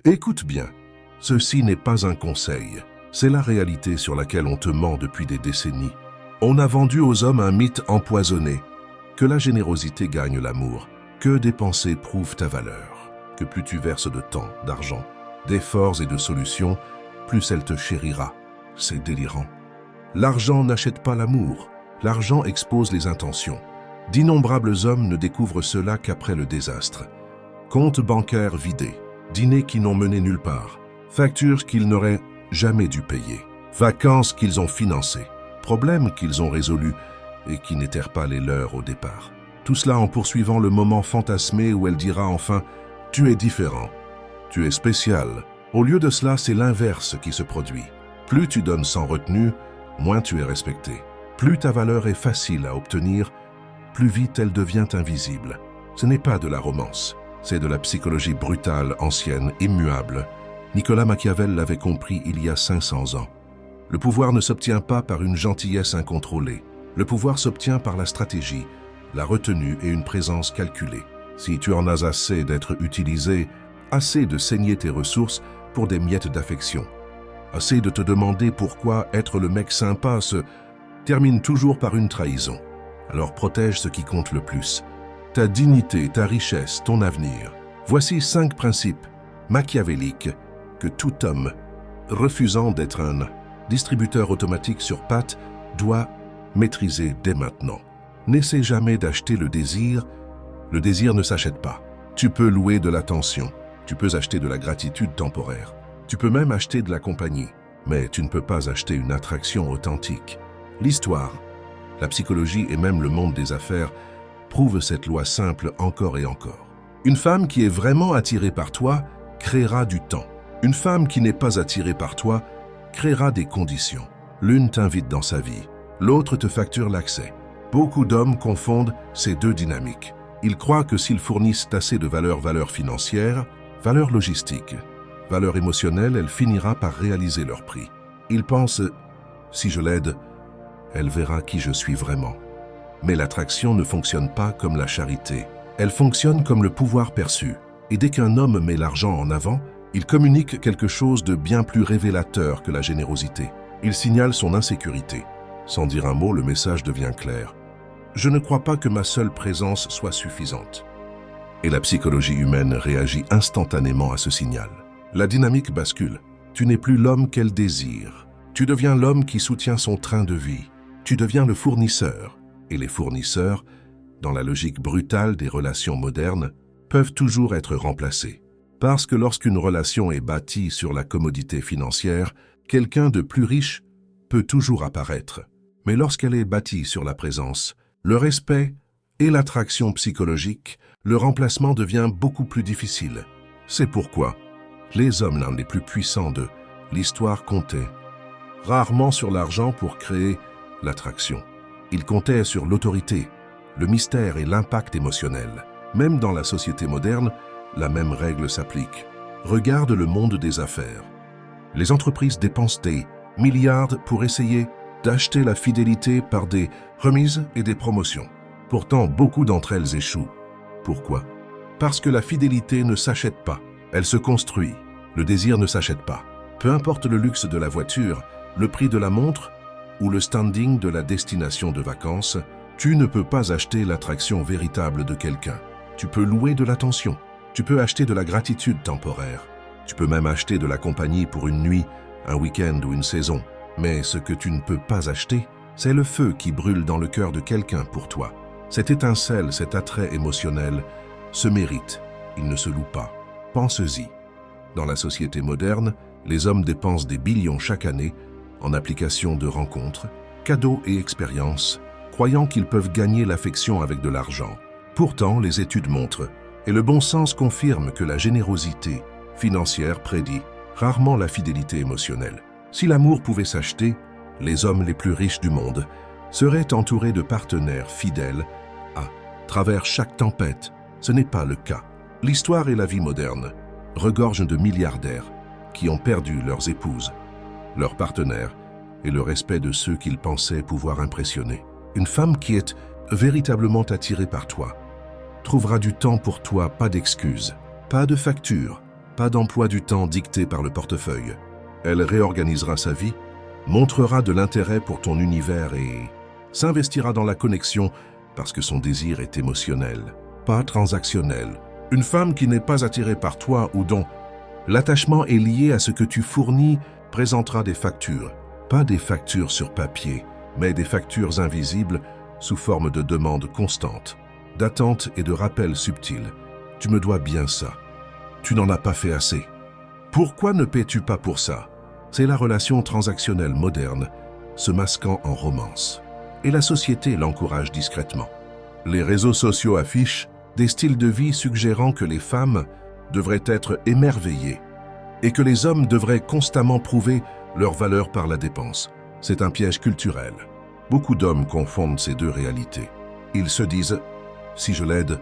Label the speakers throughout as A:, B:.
A: Écoute bien, ceci n'est pas un conseil, c'est la réalité sur laquelle on te ment depuis des décennies. On a vendu aux hommes un mythe empoisonné, que la générosité gagne l'amour, que dépenser prouve ta valeur, que plus tu verses de temps, d'argent, d'efforts et de solutions, plus elle te chérira. C'est délirant. L'argent n'achète pas l'amour, l'argent expose les intentions. D'innombrables hommes ne découvrent cela qu'après le désastre. Comptes bancaires vidés, dîners qui n'ont mené nulle part, factures qu'ils n'auraient jamais dû payer, vacances qu'ils ont financées, problèmes qu'ils ont résolus et qui n'étaient pas les leurs au départ. Tout cela en poursuivant le moment fantasmé où elle dira enfin « Tu es différent, tu es spécial ». Au lieu de cela, c'est l'inverse qui se produit. Plus tu donnes sans retenue, moins tu es respecté. Plus ta valeur est facile à obtenir, plus vite elle devient invisible. Ce n'est pas de la romance, c'est de la psychologie brutale, ancienne, immuable. Nicolas Machiavel l'avait compris il y a 500 ans. Le pouvoir ne s'obtient pas par une gentillesse incontrôlée. Le pouvoir s'obtient par la stratégie, la retenue et une présence calculée. Si tu en as assez d'être utilisé, assez de saigner tes ressources pour des miettes d'affection, assez de te demander pourquoi être le mec sympa se termine toujours par une trahison, alors protège ce qui compte le plus, ta dignité, ta richesse, ton avenir. Voici 5 principes machiavéliques que tout homme, refusant d'être un distributeur automatique sur pattes, doit maîtriser dès maintenant. N'essaie jamais d'acheter le désir ne s'achète pas. Tu peux louer de l'attention, tu peux acheter de la gratitude temporaire, tu peux même acheter de la compagnie, mais tu ne peux pas acheter une attraction authentique. L'histoire, la psychologie et même le monde des affaires prouvent cette loi simple encore et encore. Une femme qui est vraiment attirée par toi créera du temps. Une femme qui n'est pas attirée par toi créera des conditions. L'une t'invite dans sa vie, l'autre te facture l'accès. Beaucoup d'hommes confondent ces deux dynamiques. Ils croient que s'ils fournissent assez de valeur financière, valeur logistique, valeur émotionnelle, elle finira par réaliser leur prix. Ils pensent « si je l'aide, elle verra qui je suis vraiment ». Mais l'attraction ne fonctionne pas comme la charité. Elle fonctionne comme le pouvoir perçu. Et dès qu'un homme met l'argent en avant, il communique quelque chose de bien plus révélateur que la générosité. Il signale son insécurité. Sans dire un mot, le message devient clair. Je ne crois pas que ma seule présence soit suffisante. Et la psychologie humaine réagit instantanément à ce signal. La dynamique bascule. Tu n'es plus l'homme qu'elle désire. Tu deviens l'homme qui soutient son train de vie. Tu deviens le fournisseur. Et les fournisseurs, dans la logique brutale des relations modernes, peuvent toujours être remplacés. Parce que lorsqu'une relation est bâtie sur la commodité financière, quelqu'un de plus riche peut toujours apparaître. Mais lorsqu'elle est bâtie sur la présence, le respect et l'attraction psychologique, le remplacement devient beaucoup plus difficile. C'est pourquoi les hommes l'un des plus puissants de l'histoire comptaient rarement sur l'argent pour créer l'attraction. Ils comptaient sur l'autorité, le mystère et l'impact émotionnel. Même dans la société moderne, la même règle s'applique. Regarde le monde des affaires. Les entreprises dépensent des milliards pour essayer d'acheter la fidélité par des remises et des promotions. Pourtant, beaucoup d'entre elles échouent. Pourquoi? Parce que la fidélité ne s'achète pas, elle se construit. Le désir ne s'achète pas. Peu importe le luxe de la voiture, le prix de la montre ou le standing de la destination de vacances, tu ne peux pas acheter l'attraction véritable de quelqu'un. Tu peux louer de l'attention, tu peux acheter de la gratitude temporaire, tu peux même acheter de la compagnie pour une nuit, un week-end ou une saison. Mais ce que tu ne peux pas acheter, c'est le feu qui brûle dans le cœur de quelqu'un pour toi. Cette étincelle, cet attrait émotionnel, se mérite, il ne se loue pas. Pense-y. Dans la société moderne, les hommes dépensent des billions chaque année en applications de rencontres, cadeaux et expériences, croyant qu'ils peuvent gagner l'affection avec de l'argent. Pourtant, les études montrent, et le bon sens confirme que la générosité financière prédit rarement la fidélité émotionnelle. Si l'amour pouvait s'acheter, les hommes les plus riches du monde seraient entourés de partenaires fidèles à travers chaque tempête. Ce n'est pas le cas. L'histoire et la vie moderne regorgent de milliardaires qui ont perdu leurs épouses, leurs partenaires et le respect de ceux qu'ils pensaient pouvoir impressionner. Une femme qui est véritablement attirée par toi trouvera du temps pour toi, pas d'excuses, pas de factures, pas d'emploi du temps dicté par le portefeuille. Elle réorganisera sa vie, montrera de l'intérêt pour ton univers et s'investira dans la connexion parce que son désir est émotionnel, pas transactionnel. Une femme qui n'est pas attirée par toi ou dont l'attachement est lié à ce que tu fournis présentera des factures, pas des factures sur papier, mais des factures invisibles sous forme de demandes constantes, d'attentes et de rappels subtils. Tu me dois bien ça. Tu n'en as pas fait assez. Pourquoi ne paies-tu pas pour ça? C'est la relation transactionnelle moderne, se masquant en romance. Et la société l'encourage discrètement. Les réseaux sociaux affichent des styles de vie suggérant que les femmes devraient être émerveillées et que les hommes devraient constamment prouver leur valeur par la dépense. C'est un piège culturel. Beaucoup d'hommes confondent ces deux réalités. Ils se disent « si je l'aide,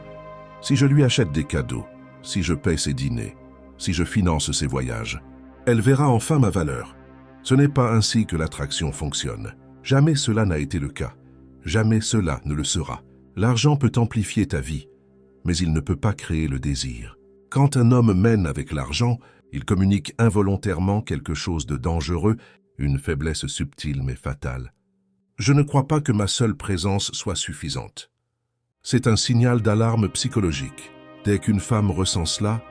A: si je lui achète des cadeaux, si je paie ses dîners, si je finance ses voyages, elle verra enfin ma valeur. » Ce n'est pas ainsi que l'attraction fonctionne. Jamais cela n'a été le cas. Jamais cela ne le sera. L'argent peut amplifier ta vie, mais il ne peut pas créer le désir. Quand un homme mène avec l'argent, il communique involontairement quelque chose de dangereux, une faiblesse subtile mais fatale. Je ne crois pas que ma seule présence soit suffisante. C'est un signal d'alarme psychologique. Dès qu'une femme ressent cela,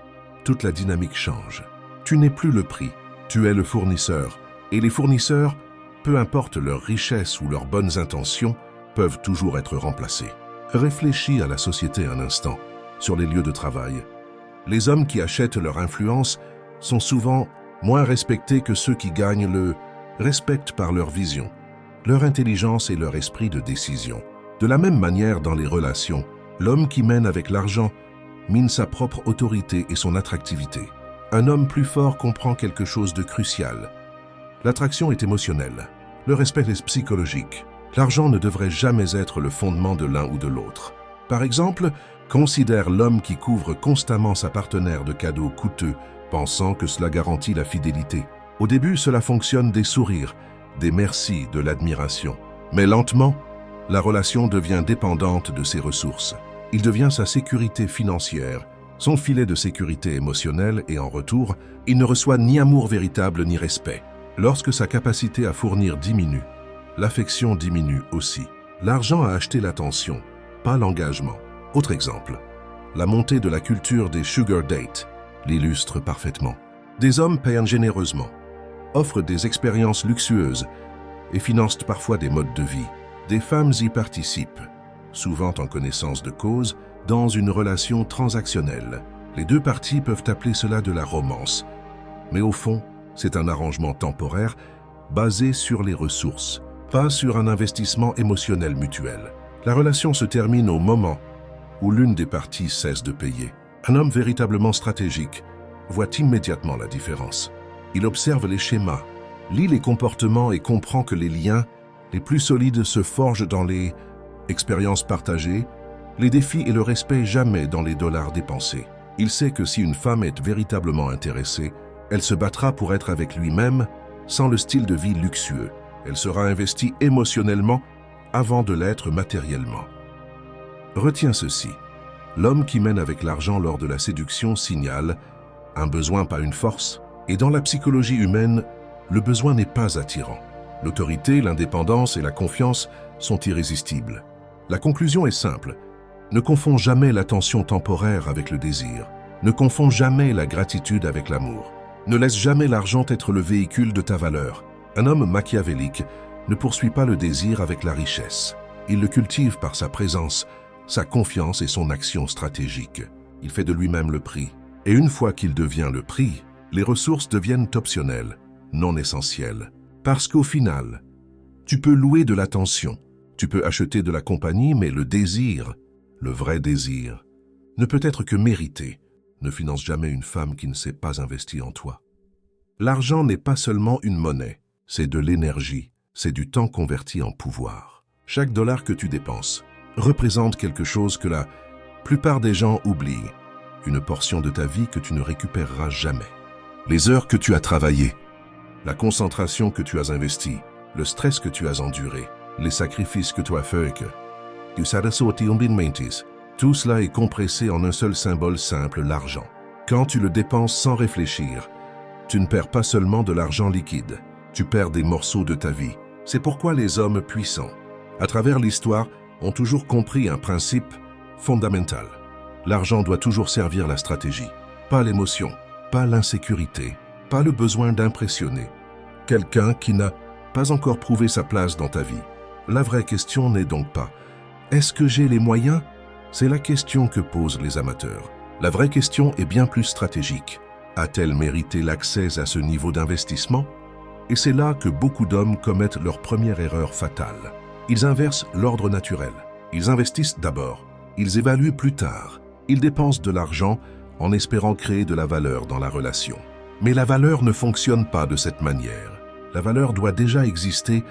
A: toute la dynamique change. Tu n'es plus le prix, tu es le fournisseur. Et les fournisseurs, peu importe leur richesse ou leurs bonnes intentions, peuvent toujours être remplacés. Réfléchis à la société un instant, sur les lieux de travail. Les hommes qui achètent leur influence sont souvent moins respectés que ceux qui gagnent le respect par leur vision, leur intelligence et leur esprit de décision. De la même manière dans les relations, l'homme qui mène avec l'argent mine sa propre autorité et son attractivité. Un homme plus fort comprend quelque chose de crucial. L'attraction est émotionnelle, le respect est psychologique. L'argent ne devrait jamais être le fondement de l'un ou de l'autre. Par exemple, considère l'homme qui couvre constamment sa partenaire de cadeaux coûteux, pensant que cela garantit la fidélité. Au début, cela fonctionne des sourires, des merci, de l'admiration. Mais lentement, la relation devient dépendante de ses ressources. Il devient sa sécurité financière, son filet de sécurité émotionnelle et en retour, il ne reçoit ni amour véritable ni respect. Lorsque sa capacité à fournir diminue, l'affection diminue aussi. L'argent a acheté l'attention, pas l'engagement. Autre exemple, la montée de la culture des sugar dates l'illustre parfaitement. Des hommes payent généreusement, offrent des expériences luxueuses et financent parfois des modes de vie. Des femmes y participent, souvent en connaissance de cause, dans une relation transactionnelle. Les deux parties peuvent appeler cela de la romance. Mais au fond, c'est un arrangement temporaire basé sur les ressources, pas sur un investissement émotionnel mutuel. La relation se termine au moment où l'une des parties cesse de payer. Un homme véritablement stratégique voit immédiatement la différence. Il observe les schémas, lit les comportements et comprend que les liens les plus solides se forgent dans les expériences partagées, les défis et le respect, jamais dans les dollars dépensés. Il sait que si une femme est véritablement intéressée, elle se battra pour être avec lui-même sans le style de vie luxueux. Elle sera investie émotionnellement avant de l'être matériellement. Retiens ceci. L'homme qui mène avec l'argent lors de la séduction signale un besoin, pas une force. Et dans la psychologie humaine, le besoin n'est pas attirant. L'autorité, l'indépendance et la confiance sont irrésistibles. La conclusion est simple. Ne confonds jamais l'attention temporaire avec le désir. Ne confonds jamais la gratitude avec l'amour. Ne laisse jamais l'argent être le véhicule de ta valeur. Un homme machiavélique ne poursuit pas le désir avec la richesse. Il le cultive par sa présence, sa confiance et son action stratégique. Il fait de lui-même le prix. Et une fois qu'il devient le prix, les ressources deviennent optionnelles, non essentielles. Parce qu'au final, tu peux louer de l'attention, tu peux acheter de la compagnie, mais le désir, le vrai désir, ne peut être que mérité. Ne finance jamais une femme qui ne s'est pas investie en toi. L'argent n'est pas seulement une monnaie, c'est de l'énergie, c'est du temps converti en pouvoir. Chaque dollar que tu dépenses représente quelque chose que la plupart des gens oublient, une portion de ta vie que tu ne récupéreras jamais. Les heures que tu as travaillées, la concentration que tu as investie, le stress que tu as enduré, les sacrifices que tu as faits, tout cela est compressé en un seul symbole simple, l'argent. Quand tu le dépenses sans réfléchir, tu ne perds pas seulement de l'argent liquide, tu perds des morceaux de ta vie. C'est pourquoi les hommes puissants, à travers l'histoire, ont toujours compris un principe fondamental. L'argent doit toujours servir la stratégie, pas l'émotion, pas l'insécurité, pas le besoin d'impressionner quelqu'un qui n'a pas encore prouvé sa place dans ta vie. La vraie question n'est donc pas « Est-ce que j'ai les moyens ?» C'est la question que posent les amateurs. La vraie question est bien plus stratégique. A-t-elle mérité l'accès à ce niveau d'investissement? Et c'est là que beaucoup d'hommes commettent leur première erreur fatale. Ils inversent l'ordre naturel. Ils investissent d'abord. Ils évaluent plus tard. Ils dépensent de l'argent en espérant créer de la valeur dans la relation. Mais la valeur ne fonctionne pas de cette manière. La valeur doit déjà exister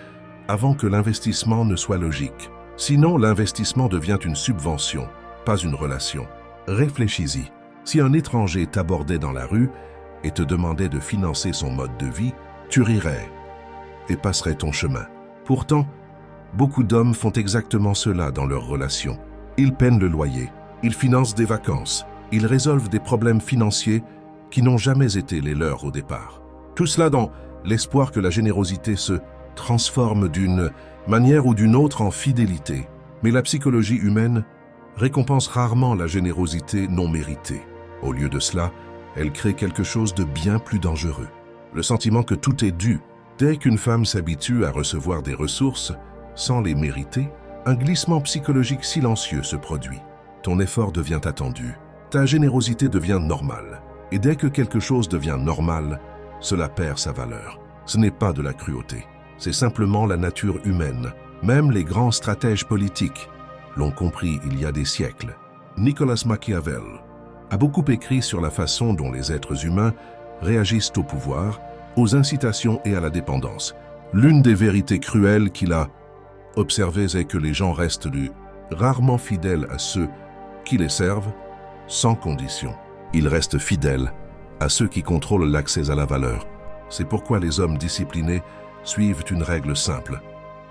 A: avant que l'investissement ne soit logique. Sinon, l'investissement devient une subvention, pas une relation. Réfléchis-y. Si un étranger t'abordait dans la rue et te demandait de financer son mode de vie, tu rirais et passerais ton chemin. Pourtant, beaucoup d'hommes font exactement cela dans leurs relations. Ils peinent le loyer, ils financent des vacances, ils résolvent des problèmes financiers qui n'ont jamais été les leurs au départ. Tout cela dans l'espoir que la générosité se transforme d'une manière ou d'une autre en fidélité. Mais la psychologie humaine récompense rarement la générosité non méritée. Au lieu de cela, elle crée quelque chose de bien plus dangereux. Le sentiment que tout est dû. Dès qu'une femme s'habitue à recevoir des ressources sans les mériter, un glissement psychologique silencieux se produit. Ton effort devient attendu, ta générosité devient normale. Et dès que quelque chose devient normal, cela perd sa valeur. Ce n'est pas de la cruauté, c'est simplement la nature humaine. Même les grands stratèges politiques l'ont compris il y a des siècles. Nicolas Machiavel a beaucoup écrit sur la façon dont les êtres humains réagissent au pouvoir, aux incitations et à la dépendance. L'une des vérités cruelles qu'il a observées est que les gens restent rarement fidèles à ceux qui les servent sans condition. Ils restent fidèles à ceux qui contrôlent l'accès à la valeur. C'est pourquoi les hommes disciplinés suivent une règle simple.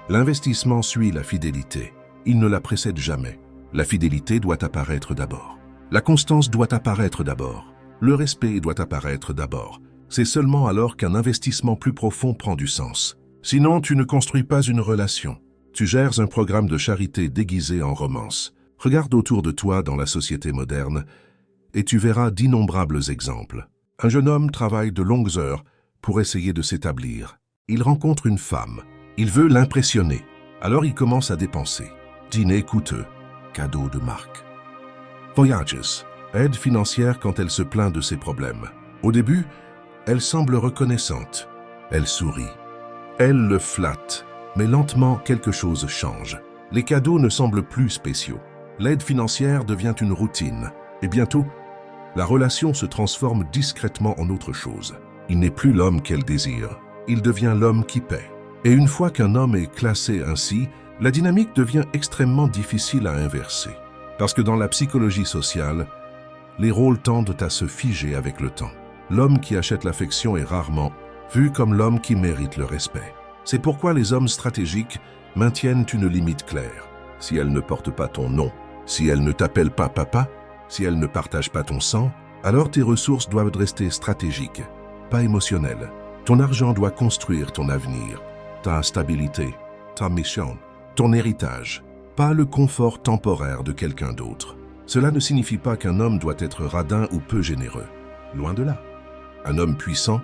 A: L'investissement suit la fidélité. Il ne la précède jamais. La fidélité doit apparaître d'abord. La constance doit apparaître d'abord. Le respect doit apparaître d'abord. C'est seulement alors qu'un investissement plus profond prend du sens. Sinon, tu ne construis pas une relation. Tu gères un programme de charité déguisé en romance. Regarde autour de toi dans la société moderne et tu verras d'innombrables exemples. Un jeune homme travaille de longues heures pour essayer de s'établir. Il rencontre une femme. Il veut l'impressionner. Alors il commence à dépenser. Dîner coûteux, cadeaux de marque. Voyages, aide financière quand elle se plaint de ses problèmes. Au début, elle semble reconnaissante. Elle sourit. Elle le flatte. Mais lentement, quelque chose change. Les cadeaux ne semblent plus spéciaux. L'aide financière devient une routine. Et bientôt, la relation se transforme discrètement en autre chose. Il n'est plus l'homme qu'elle désire. Il devient l'homme qui paie. Et une fois qu'un homme est classé ainsi, la dynamique devient extrêmement difficile à inverser. Parce que dans la psychologie sociale, les rôles tendent à se figer avec le temps. L'homme qui achète l'affection est rarement vu comme l'homme qui mérite le respect. C'est pourquoi les hommes stratégiques maintiennent une limite claire. Si elle ne porte pas ton nom, si elle ne t'appelle pas papa, si elle ne partage pas ton sang, alors tes ressources doivent rester stratégiques, pas émotionnelles. Ton argent doit construire ton avenir, ta stabilité, ta mission, ton héritage, pas le confort temporaire de quelqu'un d'autre. Cela ne signifie pas qu'un homme doit être radin ou peu généreux. Loin de là. Un homme puissant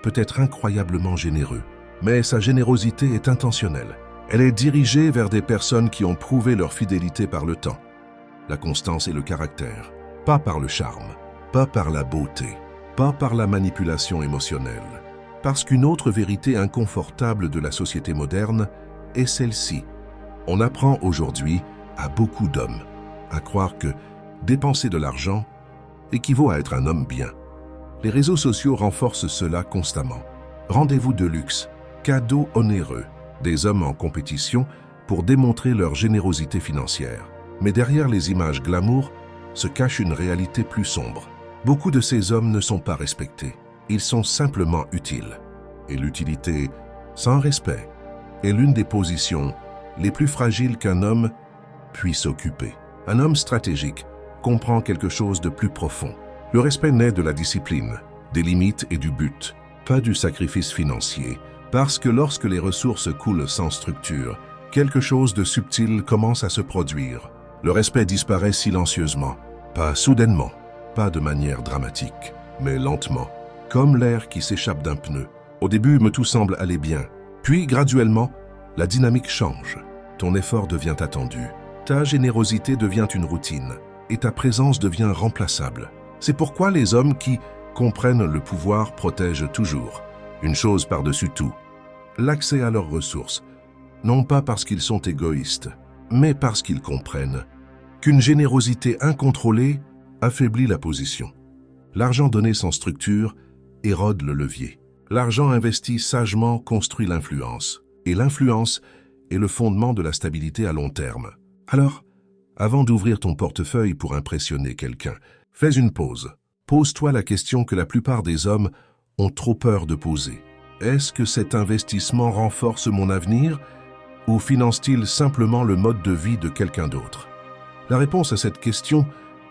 A: peut être incroyablement généreux, mais sa générosité est intentionnelle. Elle est dirigée vers des personnes qui ont prouvé leur fidélité par le temps, la constance et le caractère, pas par le charme, pas par la beauté, pas par la manipulation émotionnelle. Parce qu'une autre vérité inconfortable de la société moderne est celle-ci. On apprend aujourd'hui à beaucoup d'hommes à croire que dépenser de l'argent équivaut à être un homme bien. Les réseaux sociaux renforcent cela constamment. Rendez-vous de luxe, cadeaux onéreux, des hommes en compétition pour démontrer leur générosité financière. Mais derrière les images glamour se cache une réalité plus sombre. Beaucoup de ces hommes ne sont pas respectés. Ils sont simplement utiles. Et l'utilité, sans respect, est l'une des positions les plus fragiles qu'un homme puisse occuper. Un homme stratégique comprend quelque chose de plus profond. Le respect naît de la discipline, des limites et du but, pas du sacrifice financier, parce que lorsque les ressources coulent sans structure, quelque chose de subtil commence à se produire. Le respect disparaît silencieusement, pas soudainement, pas de manière dramatique, mais lentement, comme l'air qui s'échappe d'un pneu. Au début, tout semble aller bien, puis graduellement, la dynamique change. Ton effort devient attendu, ta générosité devient une routine, et ta présence devient remplaçable. C'est pourquoi les hommes qui comprennent le pouvoir protègent toujours, une chose par-dessus tout, l'accès à leurs ressources, non pas parce qu'ils sont égoïstes, mais parce qu'ils comprennent qu'une générosité incontrôlée affaiblit la position. L'argent donné sans structure érode le levier. L'argent investi sagement construit l'influence, et l'influence est le fondement de la stabilité à long terme. Alors, avant d'ouvrir ton portefeuille pour impressionner quelqu'un, fais une pause. Pose-toi la question que la plupart des hommes ont trop peur de poser. Est-ce que cet investissement renforce mon avenir ou finance-t-il simplement le mode de vie de quelqu'un d'autre? La réponse à cette question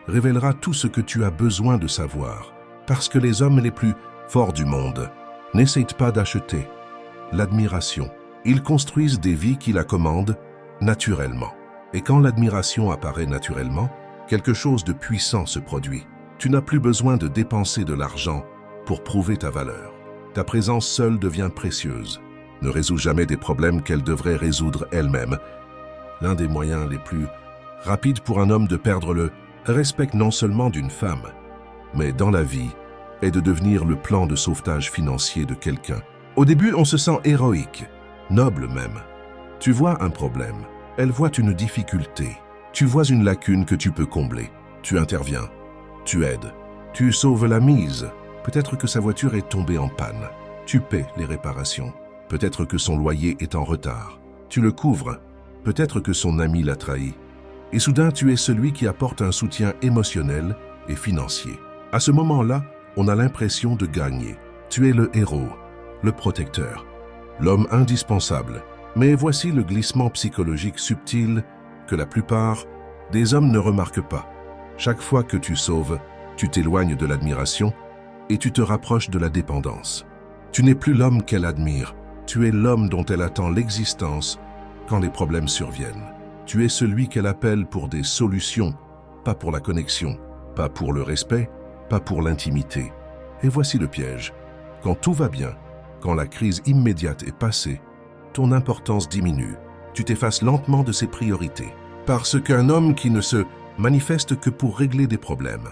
A: révélera tout ce que tu as besoin de savoir, parce que les hommes les plus forts du monde n'essayent pas d'acheter l'admiration. Ils construisent des vies qui la commandent naturellement. Et quand l'admiration apparaît naturellement, quelque chose de puissant se produit. Tu n'as plus besoin de dépenser de l'argent pour prouver ta valeur. Ta présence seule devient précieuse. Ne résout jamais des problèmes qu'elle devrait résoudre elle-même. L'un des moyens les plus rapides pour un homme de perdre le respect non seulement d'une femme, mais dans la vie, est de devenir le plan de sauvetage financier de quelqu'un. Au début, on se sent héroïque, noble même. Tu vois un problème, elle voit une difficulté, tu vois une lacune que tu peux combler. Tu interviens, tu aides, tu sauves la mise. Peut-être que sa voiture est tombée en panne. Tu paies les réparations. Peut-être que son loyer est en retard. Tu le couvres. Peut-être que son ami l'a trahi. Et soudain, tu es celui qui apporte un soutien émotionnel et financier. À ce moment-là, on a l'impression de gagner. Tu es le héros, le protecteur, l'homme indispensable. Mais voici le glissement psychologique subtil que la plupart des hommes ne remarquent pas. Chaque fois que tu sauves, tu t'éloignes de l'admiration et tu te rapproches de la dépendance. Tu n'es plus l'homme qu'elle admire, tu es l'homme dont elle attend l'existence quand les problèmes surviennent. Tu es celui qu'elle appelle pour des solutions, pas pour la connexion, pas pour le respect, pas pour l'intimité. Et voici le piège. Quand tout va bien, quand la crise immédiate est passée, ton importance diminue. Tu t'effaces lentement de ses priorités. Parce qu'un homme qui ne se manifeste que pour régler des problèmes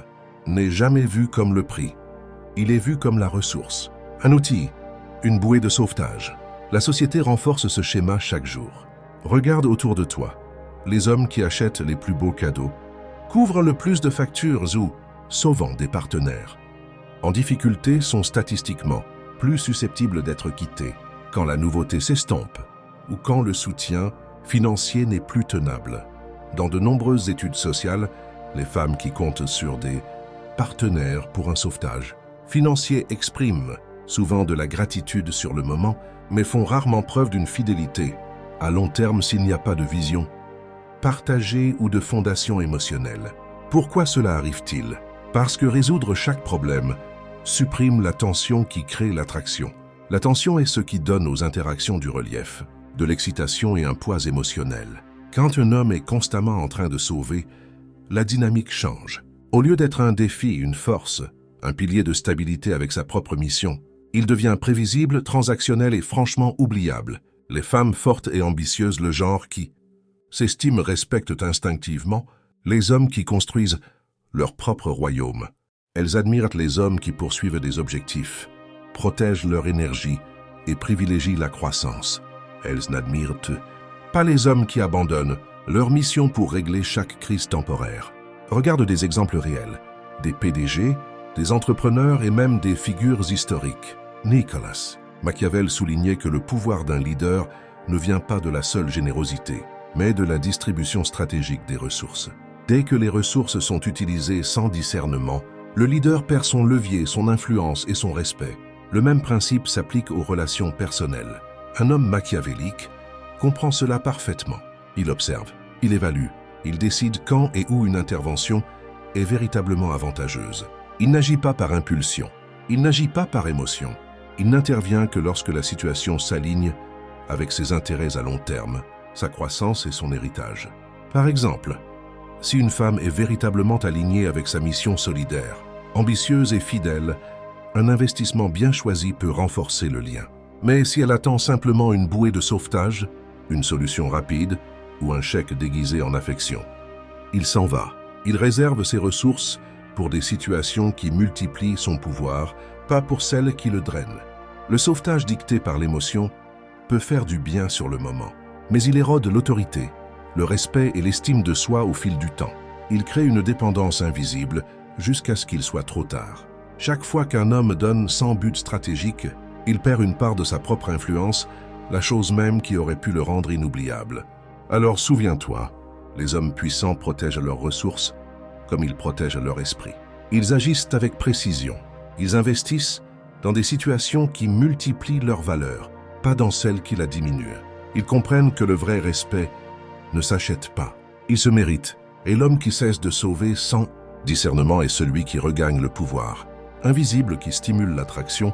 A: n'est jamais vu comme le prix. Il est vu comme la ressource, un outil, une bouée de sauvetage. La société renforce ce schéma chaque jour. Regarde autour de toi. Les hommes qui achètent les plus beaux cadeaux couvrent le plus de factures ou sauvent des partenaires. En difficulté sont statistiquement plus susceptibles d'être quittés quand la nouveauté s'estompe ou quand le soutien financier n'est plus tenable. Dans de nombreuses études sociales, les femmes qui comptent sur des partenaires pour un sauvetage financier expriment souvent de la gratitude sur le moment, mais font rarement preuve d'une fidélité à long terme s'il n'y a pas de vision partagée ou de fondation émotionnelle. Pourquoi cela arrive-t-il? Parce que résoudre chaque problème supprime la tension qui crée l'attraction. La tension est ce qui donne aux interactions du relief, de l'excitation et un poids émotionnel. Quand un homme est constamment en train de sauver, la dynamique change. Au lieu d'être un défi, une force, un pilier de stabilité avec sa propre mission, il devient prévisible, transactionnel et franchement oubliable. Les femmes fortes et ambitieuses, le genre qui s'estiment, respectent instinctivement les hommes qui construisent leur propre royaume. Elles admirent les hommes qui poursuivent des objectifs, protègent leur énergie et privilégient la croissance. Elles n'admirent pas les hommes qui abandonnent leur mission pour régler chaque crise temporaire. Regarde des exemples réels, des PDG, des entrepreneurs et même des figures historiques. Nicolas Machiavel soulignait que le pouvoir d'un leader ne vient pas de la seule générosité, mais de la distribution stratégique des ressources. Dès que les ressources sont utilisées sans discernement, le leader perd son levier, son influence et son respect. Le même principe s'applique aux relations personnelles. Un homme machiavélique comprend cela parfaitement. Il observe, il évalue, il décide quand et où une intervention est véritablement avantageuse. Il n'agit pas par impulsion. Il n'agit pas par émotion. Il n'intervient que lorsque la situation s'aligne avec ses intérêts à long terme, sa croissance et son héritage. Par exemple, si une femme est véritablement alignée avec sa mission solidaire, ambitieuse et fidèle, un investissement bien choisi peut renforcer le lien. Mais si elle attend simplement une bouée de sauvetage, une solution rapide ou un chèque déguisé en affection, il s'en va. Il réserve ses ressources pour des situations qui multiplient son pouvoir, pas pour celles qui le drainent. Le sauvetage dicté par l'émotion peut faire du bien sur le moment, mais il érode l'autorité, le respect et l'estime de soi au fil du temps. Il crée une dépendance invisible jusqu'à ce qu'il soit trop tard. Chaque fois qu'un homme donne sans but stratégique, il perd une part de sa propre influence, la chose même qui aurait pu le rendre inoubliable. Alors souviens-toi, les hommes puissants protègent leurs ressources comme ils protègent leur esprit. Ils agissent avec précision. Ils investissent dans des situations qui multiplient leur valeur, pas dans celles qui la diminuent. Ils comprennent que le vrai respect ne s'achète pas. Il se mérite, et l'homme qui cesse de sauver sans discernement est celui qui regagne le pouvoir, invisible qui stimule l'attraction,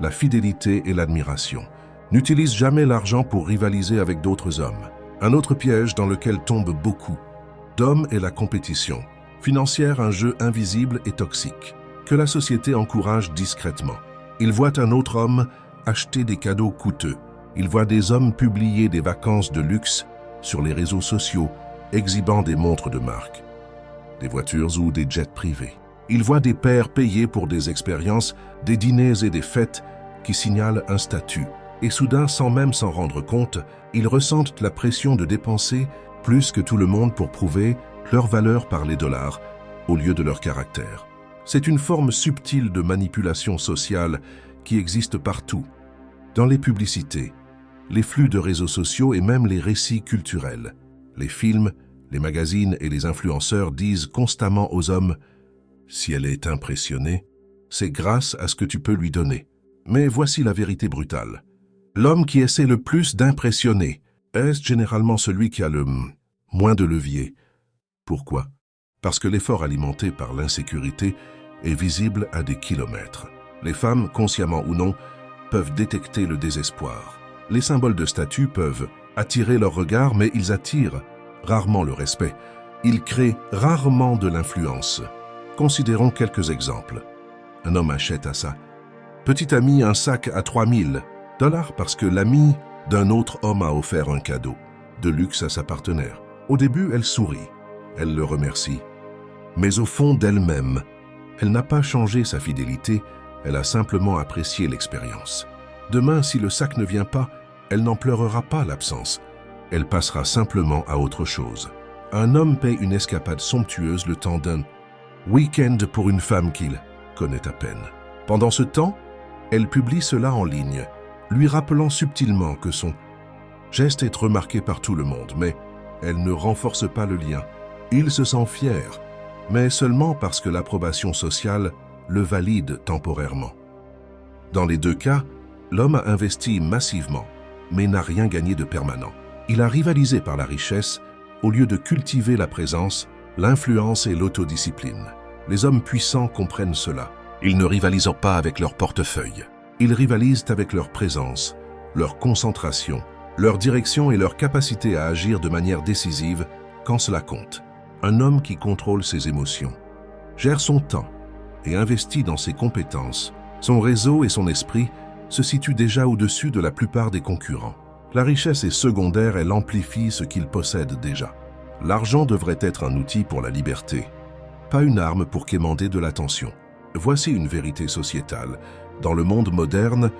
A: la fidélité et l'admiration. N'utilise jamais l'argent pour rivaliser avec d'autres hommes. Un autre piège dans lequel tombent beaucoup d'hommes est la compétition. Financière, un jeu invisible et toxique, que la société encourage discrètement. Il voit un autre homme acheter des cadeaux coûteux. Il voit des hommes publier des vacances de luxe sur les réseaux sociaux, exhibant des montres de marque, des voitures ou des jets privés. Il voit des pères payer pour des expériences, des dîners et des fêtes qui signalent un statut. Et soudain, sans même s'en rendre compte, ils ressentent la pression de dépenser plus que tout le monde pour prouver leur valeur par les dollars au lieu de leur caractère. C'est une forme subtile de manipulation sociale qui existe partout, dans les publicités, les flux de réseaux sociaux et même les récits culturels. Les films, les magazines et les influenceurs disent constamment aux hommes « Si elle est impressionnée, c'est grâce à ce que tu peux lui donner. » Mais voici la vérité brutale. L'homme qui essaie le plus d'impressionner est généralement celui qui a le moins de levier. Pourquoi? Parce que l'effort alimenté par l'insécurité est visible à des kilomètres. Les femmes, consciemment ou non, peuvent détecter le désespoir. Les symboles de statut peuvent attirer leur regard, mais ils attirent rarement le respect. Ils créent rarement de l'influence. Considérons quelques exemples. Un homme achète à sa petite amie un sac à 3000 $ parce que l'ami d'un autre homme a offert un cadeau de luxe à sa partenaire. Au début, elle sourit, elle le remercie. Mais au fond d'elle-même, elle n'a pas changé sa fidélité, elle a simplement apprécié l'expérience. Demain, si le sac ne vient pas, elle n'en pleurera pas l'absence. Elle passera simplement à autre chose. Un homme paie une escapade somptueuse le temps d'un week-end pour une femme qu'il connaît à peine. Pendant ce temps, elle publie cela en ligne, lui rappelant subtilement que son geste est remarqué par tout le monde, mais elle ne renforce pas le lien. Il se sent fier, mais seulement parce que l'approbation sociale le valide temporairement. Dans les deux cas, l'homme a investi massivement, mais n'a rien gagné de permanent. Il a rivalisé par la richesse au lieu de cultiver la présence, l'influence et l'autodiscipline. Les hommes puissants comprennent cela. Ils ne rivalisent pas avec leur portefeuille. Ils rivalisent avec leur présence, leur concentration, leur direction et leur capacité à agir de manière décisive quand cela compte. Un homme qui contrôle ses émotions, gère son temps et investit dans ses compétences, son réseau et son esprit se situent déjà au-dessus de la plupart des concurrents. La richesse est secondaire, elle amplifie ce qu'il possède déjà. L'argent devrait être un outil pour la liberté, pas une arme pour quémander de l'attention. Voici une vérité sociétale. Dans le monde moderne,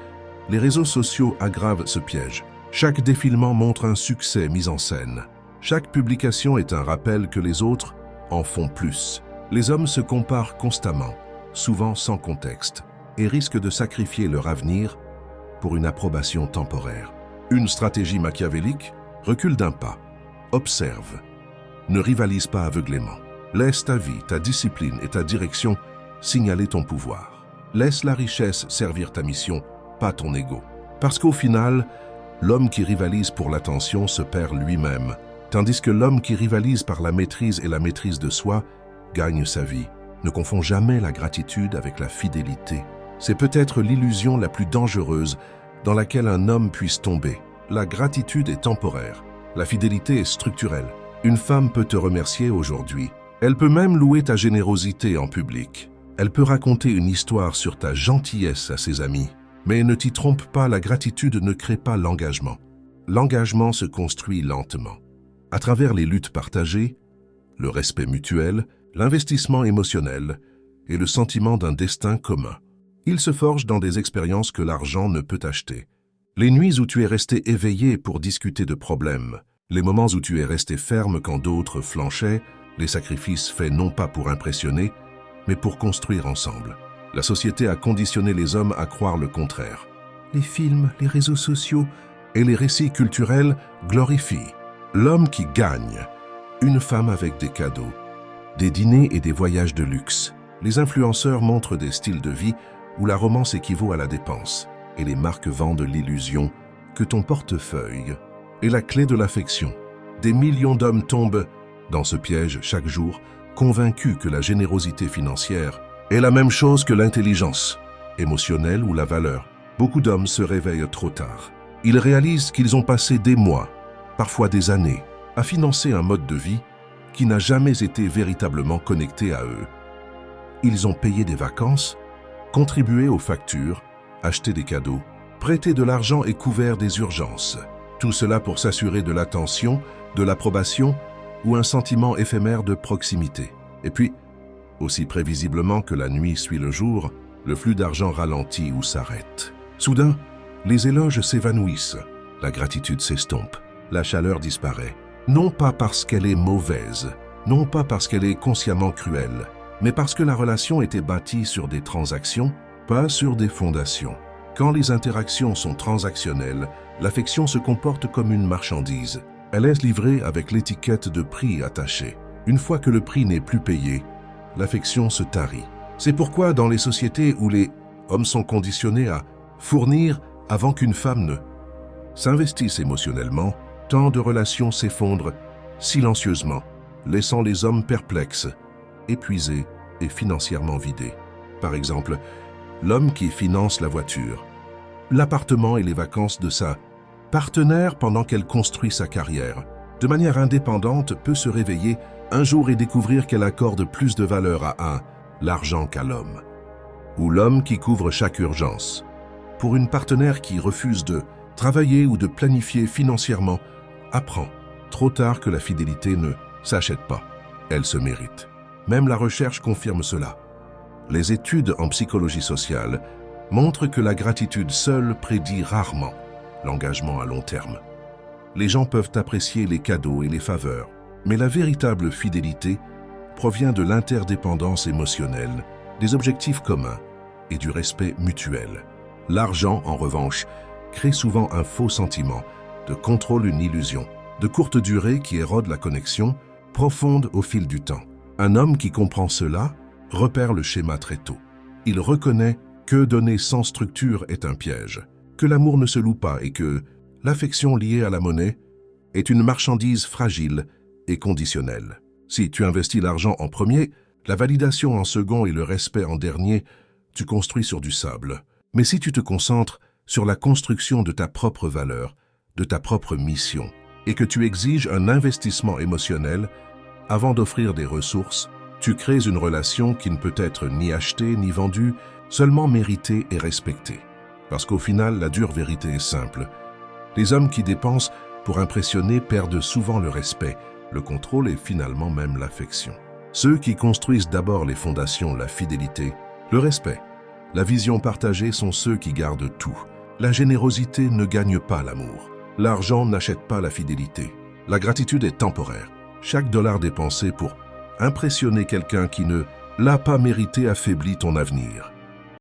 A: les réseaux sociaux aggravent ce piège. Chaque défilement montre un succès mis en scène. Chaque publication est un rappel que les autres en font plus. Les hommes se comparent constamment, souvent sans contexte, et risquent de sacrifier leur avenir pour une approbation temporaire. Une stratégie machiavélique, recule d'un pas, observe, ne rivalise pas aveuglément. Laisse ta vie, ta discipline et ta direction signaler ton pouvoir. Laisse la richesse servir ta mission, pas ton ego. Parce qu'au final, l'homme qui rivalise pour l'attention se perd lui-même, tandis que l'homme qui rivalise par la maîtrise et la maîtrise de soi gagne sa vie. Ne confonds jamais la gratitude avec la fidélité. C'est peut-être l'illusion la plus dangereuse dans laquelle un homme puisse tomber. La gratitude est temporaire. La fidélité est structurelle. Une femme peut te remercier aujourd'hui. Elle peut même louer ta générosité en public. Elle peut raconter une histoire sur ta gentillesse à ses amis. Mais ne t'y trompe pas, la gratitude ne crée pas l'engagement. L'engagement se construit lentement. À travers les luttes partagées, le respect mutuel, l'investissement émotionnel et le sentiment d'un destin commun. Il se forge dans des expériences que l'argent ne peut acheter. Les nuits où tu es resté éveillé pour discuter de problèmes, les moments où tu es resté ferme quand d'autres flanchaient, les sacrifices faits non pas pour impressionner, mais pour construire ensemble. La société a conditionné les hommes à croire le contraire. Les films, les réseaux sociaux et les récits culturels glorifient l'homme qui gagne, une femme avec des cadeaux, des dîners et des voyages de luxe. Les influenceurs montrent des styles de vie où la romance équivaut à la dépense, et les marques vendent l'illusion que ton portefeuille est la clé de l'affection. Des millions d'hommes tombent dans ce piège chaque jour, convaincus que la générosité financière est la même chose que l'intelligence émotionnelle ou la valeur. Beaucoup d'hommes se réveillent trop tard. Ils réalisent qu'ils ont passé des mois, parfois des années, à financer un mode de vie qui n'a jamais été véritablement connecté à eux. Ils ont payé des vacances, contribué aux factures, acheté des cadeaux, prêté de l'argent et couvert des urgences. Tout cela pour s'assurer de l'attention, de l'approbation ou un sentiment éphémère de proximité. Et puis, aussi prévisiblement que la nuit suit le jour, le flux d'argent ralentit ou s'arrête. Soudain, les éloges s'évanouissent, la gratitude s'estompe, la chaleur disparaît. Non pas parce qu'elle est mauvaise, non pas parce qu'elle est consciemment cruelle, mais parce que la relation était bâtie sur des transactions, pas sur des fondations. Quand les interactions sont transactionnelles, l'affection se comporte comme une marchandise. Elle est livrée avec l'étiquette de prix attachée. Une fois que le prix n'est plus payé, l'affection se tarit. C'est pourquoi dans les sociétés où les hommes sont conditionnés à fournir avant qu'une femme ne s'investisse émotionnellement, tant de relations s'effondrent silencieusement, laissant les hommes perplexes, épuisés et financièrement vidés. Par exemple, l'homme qui finance la voiture, l'appartement et les vacances de sa partenaire pendant qu'elle construit sa carrière, de manière indépendante, peut se réveiller un jour et découvrir qu'elle accorde plus de valeur à l'argent qu'à l'homme. Ou l'homme qui couvre chaque urgence. Pour une partenaire qui refuse de travailler ou de planifier financièrement, apprend trop tard que la fidélité ne s'achète pas, elle se mérite. Même la recherche confirme cela. Les études en psychologie sociale montrent que la gratitude seule prédit rarement l'engagement à long terme. Les gens peuvent apprécier les cadeaux et les faveurs, mais la véritable fidélité provient de l'interdépendance émotionnelle, des objectifs communs et du respect mutuel. L'argent, en revanche, crée souvent un faux sentiment de contrôle, une illusion de courte durée qui érode la connexion profonde au fil du temps. Un homme qui comprend cela repère le schéma très tôt. Il reconnaît que donner sans structure est un piège, que l'amour ne se loue pas et que l'affection liée à la monnaie est une marchandise fragile et conditionnelle. Si tu investis l'argent en premier, la validation en second et le respect en dernier, tu construis sur du sable. Mais si tu te concentres sur la construction de ta propre valeur, de ta propre mission, et que tu exiges un investissement émotionnel avant d'offrir des ressources, tu crées une relation qui ne peut être ni achetée ni vendue, seulement méritée et respectée. Parce qu'au final, la dure vérité est simple. Les hommes qui dépensent pour impressionner perdent souvent le respect, le contrôle et finalement même l'affection. Ceux qui construisent d'abord les fondations, la fidélité, le respect, la vision partagée sont ceux qui gardent tout. La générosité ne gagne pas l'amour. L'argent n'achète pas la fidélité. La gratitude est temporaire. Chaque dollar dépensé pour impressionner quelqu'un qui ne l'a pas mérité affaiblit ton avenir.